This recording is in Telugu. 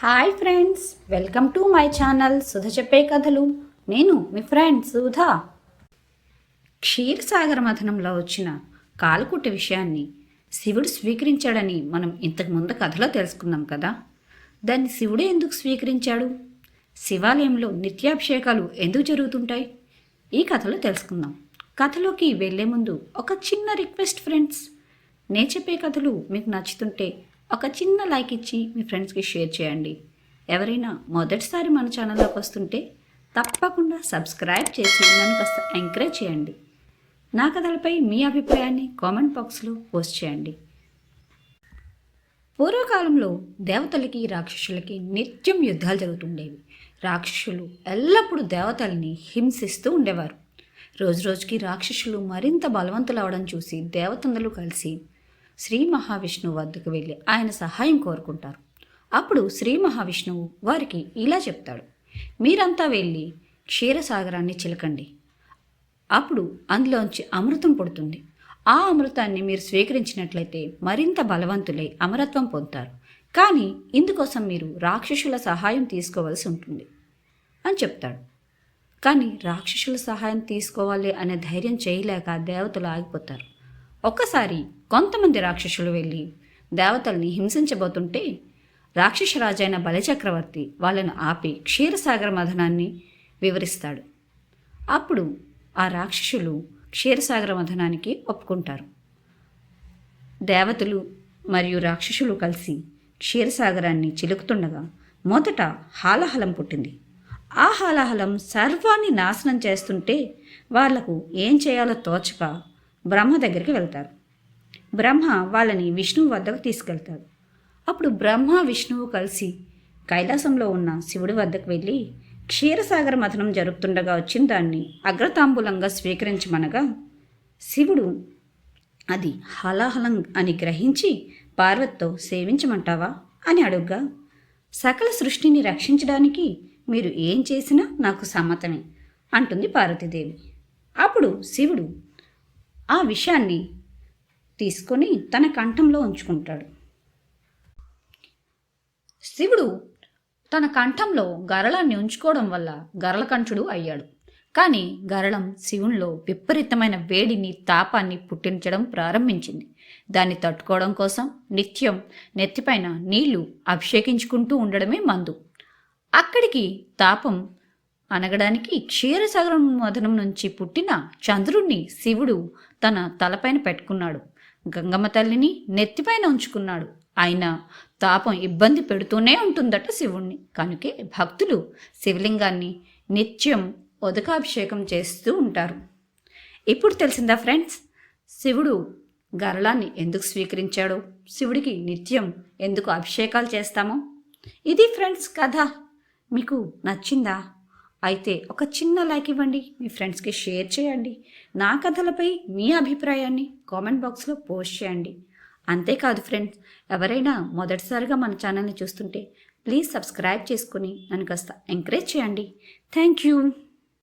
Hi friends, welcome to my channel Sudha చెప్పే కథలు. నేను మీ ఫ్రెండ్ సుధా. క్షీరసాగర మథనంలో వచ్చిన కాలకూట విషయాన్ని శివుడు స్వీకరించాడని మనం ఇంతకుముందు కథలో తెలుసుకున్నాం కదా. దాన్ని శివుడే ఎందుకు స్వీకరించాడు? శివాలయంలో నిత్యాభిషేకాలు ఎందుకు జరుగుతుంటాయి? ఈ కథలో తెలుసుకుందాం. కథలోకి వెళ్లే ముందు ఒక చిన్న రిక్వెస్ట్ ఫ్రెండ్స్, నేను చెప్పే కథలు మీకు నచ్చుతుంటే ఒక చిన్న లైక్ ఇచ్చి మీ ఫ్రెండ్స్కి షేర్ చేయండి. ఎవరైనా మొదటిసారి మన ఛానల్లోకి వస్తుంటే తప్పకుండా సబ్స్క్రైబ్ చేసి నన్ను కాస్త ఎంకరేజ్ చేయండి. నా కథలపై మీ అభిప్రాయాన్ని కామెంట్ బాక్స్లో పోస్ట్ చేయండి. పూర్వకాలంలో దేవతలకి రాక్షసులకి నిత్యం యుద్ధాలు జరుగుతుండేవి. రాక్షసులు ఎల్లప్పుడూ దేవతల్ని హింసిస్తూ ఉండేవారు. రోజురోజుకి రాక్షసులు మరింత బలవంతులవడం చూసి దేవతందరూ కలిసి శ్రీ మహావిష్ణువు వద్దకు వెళ్ళి ఆయన సహాయం కోరుకుంటారు. అప్పుడు శ్రీ మహావిష్ణువు వారికి ఇలా చెప్తాడు, మీరంతా వెళ్ళి క్షీరసాగరాన్ని చిలకండి. అప్పుడు అందులోంచి అమృతం పుడుతుంది. ఆ అమృతాన్ని మీరు స్వీకరించినట్లయితే మరింత బలవంతులై అమరత్వం పొందుతారు. కానీ ఇందుకోసం మీరు రాక్షసుల సహాయం తీసుకోవాల్సి ఉంటుంది అని చెప్తాడు. కానీ రాక్షసుల సహాయం తీసుకోవాలి అనే ధైర్యం చేయలేక దేవతలు ఆగిపోతారు. ఒక్కసారి కొంతమంది రాక్షసులు వెళ్ళి దేవతల్ని హింసించబోతుంటే రాక్షసరాజైన బలిచక్రవర్తి వాళ్ళను ఆపి క్షీరసాగర మథనాన్ని వివరిస్తాడు. అప్పుడు ఆ రాక్షసులు క్షీరసాగర మథనానికి ఒప్పుకుంటారు. దేవతలు మరియు రాక్షసులు కలిసి క్షీరసాగరాన్ని చిలుకుతుండగా మొదట హాలాహలం పుట్టింది. ఆ హాలాహలం సర్వాన్ని నాశనం చేస్తుంటే వాళ్లకు ఏం చేయాలో తోచక బ్రహ్మ దగ్గరికి వెళ్తారు. బ్రహ్మ వాళ్ళని విష్ణువు వద్దకు తీసుకెళ్తాడు. అప్పుడు బ్రహ్మ విష్ణువు కలిసి కైలాసంలో ఉన్న శివుడి వద్దకు వెళ్ళి క్షీరసాగర మథనం జరుపుతుండగా వచ్చిన దాన్ని అగ్రతాంబూలంగా స్వీకరించమనగా శివుడు అది హలాహలం అని గ్రహించి పార్వతితో సేవించమంటావా అని అడుగ్గా, సకల సృష్టిని రక్షించడానికి మీరు ఏం చేసినా నాకు సమ్మతమే అంటుంది పార్వతీదేవి. అప్పుడు శివుడు ఆ విషయాన్ని తీసుకొని తన కంఠంలో ఉంచుకుంటాడు. శివుడు తన కంఠంలో గరళాన్ని ఉంచుకోవడం వల్ల గరళకంఠుడు అయ్యాడు. కానీ గరళం శివునిలో విపరీతమైన వేడిని, తాపాన్ని పుట్టించడం ప్రారంభించింది. దాన్ని తట్టుకోవడం కోసం నిత్యం నెత్తిపైన నీళ్లు అభిషేకించుకుంటూ ఉండడమే మందు. అక్కడికి తాపం అనగడానికి క్షీరసాగర మథనం నుంచి పుట్టిన చంద్రుణ్ణి శివుడు తన తలపైన పెట్టుకున్నాడు. గంగమ్మ తల్లిని నెత్తిపైన ఉంచుకున్నాడు. అయినా తాపం ఇబ్బంది పెడుతూనే ఉంటుందట శివుణ్ణి. కనుకే భక్తులు శివలింగాన్ని నిత్యం ఉదకాభిషేకం చేస్తూ ఉంటారు. ఇప్పుడు తెలిసిందా ఫ్రెండ్స్, శివుడు గరళాన్ని ఎందుకు స్వీకరించాడో, శివుడికి నిత్యం ఎందుకు అభిషేకాలు చేస్తామో. ఇది ఫ్రెండ్స్ కథ. మీకు నచ్చిందా? అయితే ఒక చిన్న లైక్ ఇవ్వండి, మీ ఫ్రెండ్స్కి షేర్ చేయండి. నా కథలపై మీ అభిప్రాయాన్ని కామెంట్ బాక్స్లో పోస్ట్ చేయండి. అంతేకాదు ఫ్రెండ్స్, ఎవరైనా మొదటిసారిగా మన ఛానల్ని చూస్తుంటే ప్లీజ్ సబ్స్క్రైబ్ చేసుకొని నన్ను కాస్త ఎంకరేజ్ చేయండి. Thank you.